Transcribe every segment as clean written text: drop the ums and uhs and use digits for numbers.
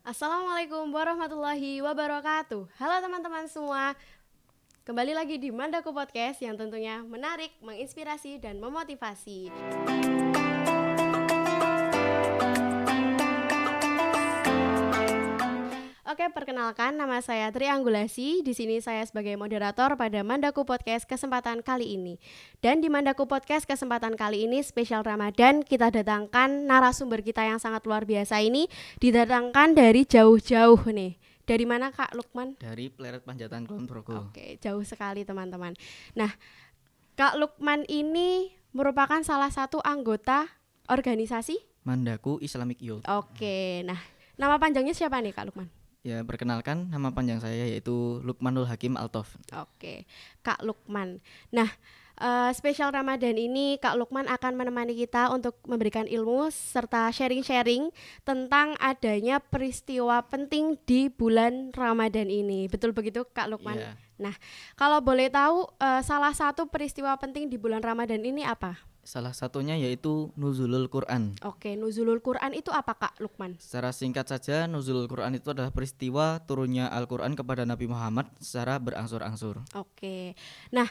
Assalamualaikum warahmatullahi wabarakatuh. Halo teman-teman semua, kembali lagi di Mandaku Podcast yang tentunya menarik, menginspirasi, dan memotivasi. Oke, perkenalkan nama saya Tri Anggulasi. Di sini saya sebagai moderator pada Mandaku Podcast kesempatan kali ini. Dan di Mandaku Podcast kesempatan kali ini spesial Ramadan, kita datangkan narasumber kita yang sangat luar biasa ini, didatangkan dari jauh-jauh nih. Dari mana Kak Lukman? Dari Pleret Panjatan Kulon Progo. Oke, jauh sekali teman-teman. Nah, Kak Lukman ini merupakan salah satu anggota organisasi. Mandaku Islamic Youth. Oke, nah nama panjangnya siapa nih Kak Lukman? Ya, perkenalkan nama panjang saya yaitu Lukmanul Hakim Altof. Oke, Kak Lukman. Nah, spesial Ramadan ini Kak Lukman akan menemani kita untuk memberikan ilmu serta sharing-sharing tentang adanya peristiwa penting di bulan Ramadan ini. Betul begitu Kak Lukman? Ya, Nah, kalau boleh tahu salah satu peristiwa penting di bulan Ramadan ini apa? salah satunya yaitu Nuzulul Quran. Oke, nuzulul Quran itu apa Kak Lukman? Secara singkat saja, Nuzulul Quran itu adalah peristiwa turunnya Al-Quran kepada Nabi Muhammad secara berangsur-angsur. Oke. Nah,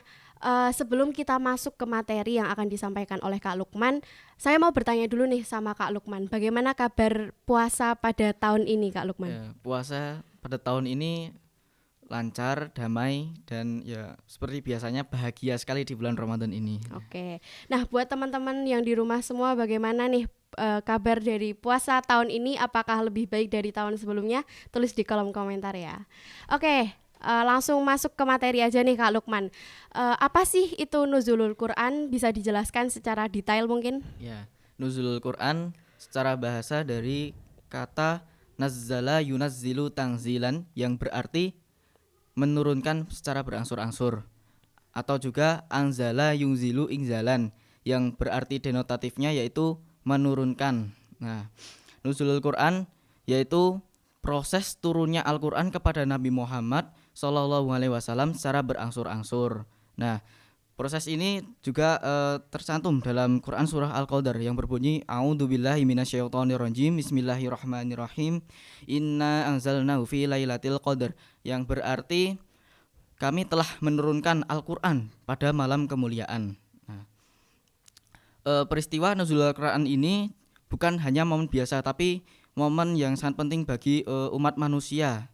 sebelum kita masuk ke materi yang akan disampaikan oleh Kak Lukman, saya mau bertanya dulu nih sama Kak Lukman. Bagaimana kabar puasa pada tahun ini, Kak Lukman? Ya, puasa pada tahun ini lancar, damai, dan ya seperti biasanya bahagia sekali di bulan Ramadan ini. Oke. Nah, buat teman-teman yang di rumah semua, bagaimana nih kabar dari puasa tahun ini? Apakah lebih baik dari tahun sebelumnya? Tulis di kolom komentar ya. Oke. Langsung masuk ke materi aja nih Kak Lukman. Apa sih itu nuzulul Quran? Bisa dijelaskan secara detail mungkin? Ya, Nuzulul Quran secara bahasa dari kata nazzala yunazzilu tangzilan yang berarti menurunkan secara berangsur-angsur, atau juga anzala yungzilu ingzalan yang berarti denotatifnya yaitu menurunkan. Nah, Nuzulul Quran yaitu proses turunnya Al-Quran kepada Nabi Muhammad SAW secara berangsur-angsur. Nah, proses ini juga tercantum dalam Quran surah Al-Qadar yang berbunyi A'udzubillahi minasyaitonirrajim Bismillahirrahmanirrahim Inna anzalnahu fi lailatul qadar, yang berarti kami telah menurunkan Al-Quran pada malam kemuliaan. Nah, peristiwa Nuzul Al-Quran ini bukan hanya momen biasa, tapi momen yang sangat penting bagi umat manusia.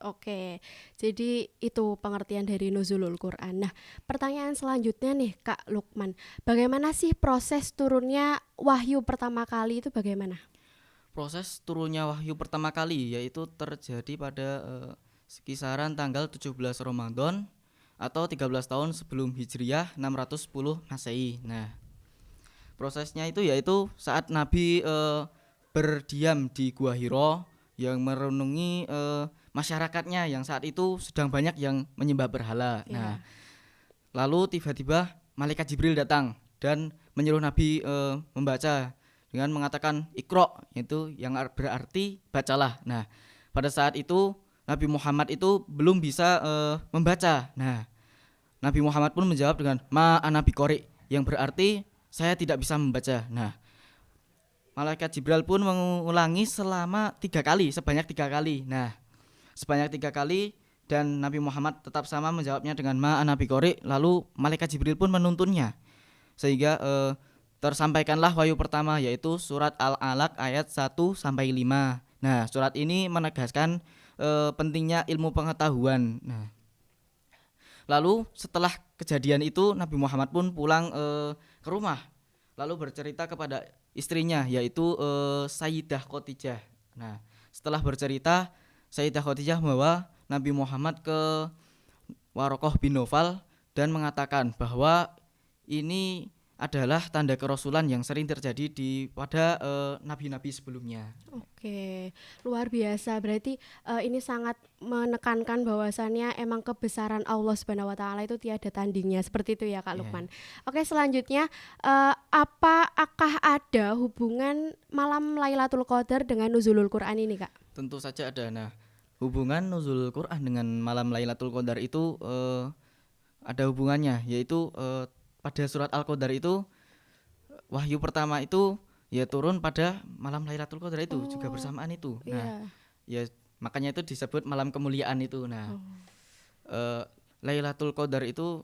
Oke, jadi itu pengertian dari nuzulul Quran. Nah, pertanyaan selanjutnya nih Kak Lukman, bagaimana sih proses turunnya wahyu pertama kali itu bagaimana? Proses turunnya wahyu pertama kali yaitu terjadi pada kisaran tanggal 17 Ramadan atau 13 tahun sebelum Hijriah 610 Masehi. Nah, prosesnya itu yaitu saat Nabi berdiam di Gua Hiro yang merenungi masyarakatnya yang saat itu sedang banyak yang menyembah berhala. Ya. Nah, lalu tiba-tiba malaikat Jibril datang dan menyuruh Nabi membaca dengan mengatakan Iqra, itu yang berarti bacalah. Nah, pada saat itu Nabi Muhammad itu belum bisa membaca. Nah, Nabi Muhammad pun menjawab dengan ma ana biqori, yang berarti saya tidak bisa membaca. Nah, malaikat Jibril pun mengulangi selama 3 kali, sebanyak 3 kali. Nah, sebanyak 3 kali dan Nabi Muhammad tetap sama menjawabnya dengan ma ana biqori. Lalu malaikat Jibril pun menuntunnya sehingga tersampaikanlah wahyu pertama yaitu surat Al-Alaq ayat 1 sampai 5. Nah, surat ini menegaskan pentingnya ilmu pengetahuan. Nah, lalu setelah kejadian itu Nabi Muhammad pun pulang ke rumah lalu bercerita kepada istrinya yaitu Sayyidah Khadijah. Nah, setelah bercerita Sayyidah Khadijah membawa Nabi Muhammad ke Warokoh bin Naufal dan mengatakan bahwa ini adalah tanda kerasulan yang sering terjadi pada nabi-nabi sebelumnya. Oke, luar biasa. Berarti ini sangat menekankan bahwasannya emang kebesaran Allah Subhanahu wa taala itu tiada tandingnya. Seperti itu ya Kak Ya, Lukman. Oke, selanjutnya apakah ada hubungan malam Lailatul Qadar dengan nuzulul Quran ini, Kak? tentu saja ada. Nah, hubungan nuzul Quran dengan malam Lailatul Qadar itu ada hubungannya, yaitu pada surat Al-Qadar itu wahyu pertama itu ya turun pada malam Lailatul Qadar itu juga bersamaan itu. Nah, Iya. ya makanya itu disebut malam kemuliaan itu. Nah, Oh. Lailatul Qadar itu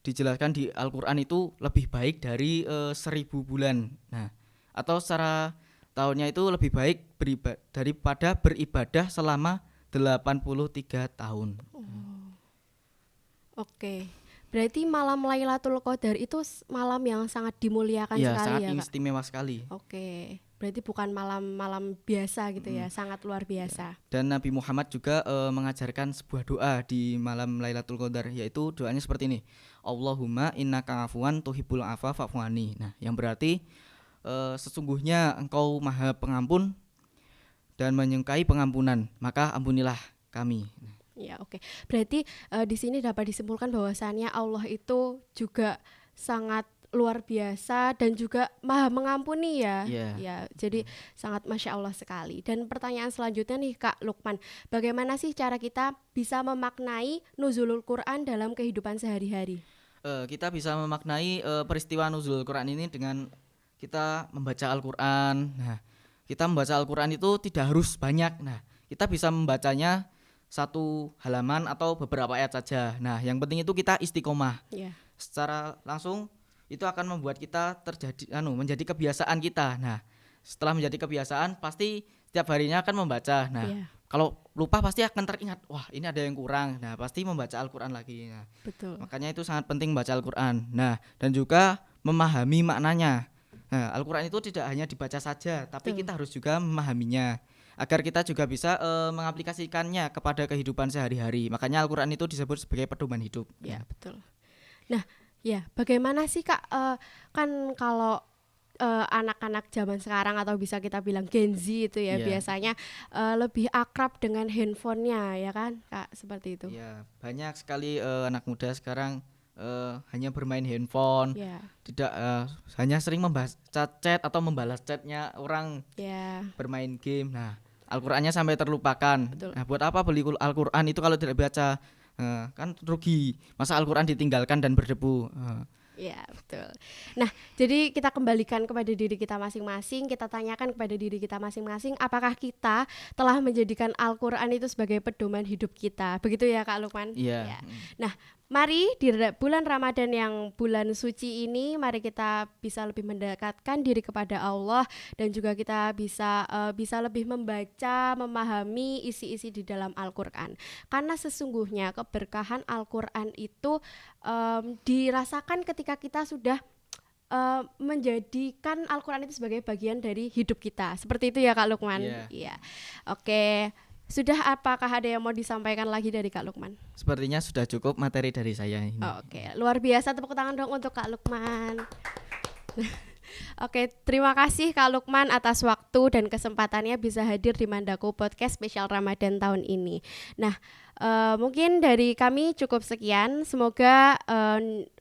dijelaskan di Al-Qur'an itu lebih baik dari 1000 bulan. Nah, atau secara tahunnya itu lebih baik daripada beribadah selama 83 tahun. Oke. Berarti malam Lailatul Qadar itu malam yang sangat dimuliakan Iya, sekali sangat ya, Kak? istimewa sekali. Oke. Berarti bukan malam-malam biasa gitu ya, sangat luar biasa. Dan Nabi Muhammad juga mengajarkan sebuah doa di malam Lailatul Qadar, yaitu doanya seperti ini. Allahumma innaka afuwan tuhibbul afwa fa'fu anni. Nah, yang berarti sesungguhnya Engkau Maha Pengampun dan menyukai pengampunan, maka ampunilah kami. Ya, oke. Berarti di sini dapat disimpulkan bahwasannya Allah itu juga sangat luar biasa dan juga Maha Mengampuni ya. Iya. Ya, jadi sangat Masya Allah sekali. Dan pertanyaan selanjutnya nih Kak Lukman, bagaimana sih cara kita bisa memaknai nuzulul Quran dalam kehidupan sehari-hari? Kita bisa memaknai peristiwa nuzul Quran ini dengan kita membaca Al-Quran. Nah, kita membaca Al-Quran itu tidak harus banyak. Nah, kita bisa membacanya satu halaman atau beberapa ayat saja. Nah, yang penting itu kita istiqomah. Ya. Secara langsung itu akan membuat kita menjadi kebiasaan kita. Nah, setelah menjadi kebiasaan pasti setiap harinya akan membaca. Nah, Iya. kalau lupa pasti akan teringat, wah ini ada yang kurang. Nah, pasti membaca Al-Quran lagi. Nah, Betul. makanya itu sangat penting membaca Al-Quran. Nah, dan juga memahami maknanya. Nah, Al-Quran itu tidak hanya dibaca saja, tapi Betul. kita harus juga memahaminya agar kita juga bisa mengaplikasikannya kepada kehidupan sehari-hari. Makanya Al-Quran itu disebut sebagai pedoman hidup. Ya, betul. Nah, ya, bagaimana sih Kak, kan kalau anak-anak zaman sekarang atau bisa kita bilang Gen Z itu ya, Iya. biasanya lebih akrab dengan handphonenya ya kan Kak, seperti itu. Ya, banyak sekali anak muda sekarang hanya bermain handphone, Ya, tidak hanya sering membaca chat atau membalas chatnya orang, ya, bermain game. Nah, Al-Qur'annya sampai terlupakan. Betul. Nah, buat apa beli Al-Qur'an itu kalau tidak baca? Kan rugi. Masa Al-Qur'an ditinggalkan dan berdebu? ya, betul. Nah, jadi kita kembalikan kepada diri kita masing-masing, kita tanyakan kepada diri kita masing-masing, apakah kita telah menjadikan Al-Quran itu sebagai pedoman hidup kita? Begitu ya Kak Lukman? Iya. Ya. Nah, mari di bulan Ramadan yang bulan suci ini, mari kita bisa lebih mendekatkan diri kepada Allah dan juga kita bisa lebih membaca, memahami isi-isi di dalam Al-Quran. Karena sesungguhnya keberkahan Al-Quran itu dirasakan ketika kita sudah menjadikan Al-Quran itu sebagai bagian dari hidup kita. Seperti itu ya Kak Lukman? Iya. Iya. Oke. Sudah, apakah ada yang mau disampaikan lagi dari Kak Lukman? Sepertinya sudah cukup materi dari saya ini. Oke, luar biasa, tepuk tangan dong untuk Kak Lukman. Oke, terima kasih Kak Lukman atas waktu dan kesempatannya bisa hadir di Mandaku Podcast spesial Ramadan tahun ini. Nah, mungkin dari kami cukup sekian. Semoga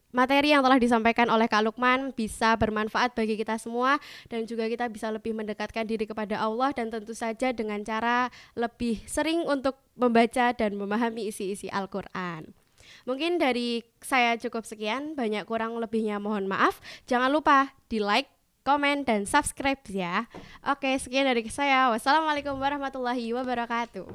materi yang telah disampaikan oleh Kak Lukman bisa bermanfaat bagi kita semua dan juga kita bisa lebih mendekatkan diri kepada Allah dan tentu saja dengan cara lebih sering untuk membaca dan memahami isi-isi Al-Quran. Mungkin dari saya cukup sekian, banyak kurang lebihnya mohon maaf. Jangan lupa di like, komen, dan subscribe ya. Oke, sekian dari saya. Wassalamualaikum warahmatullahi wabarakatuh.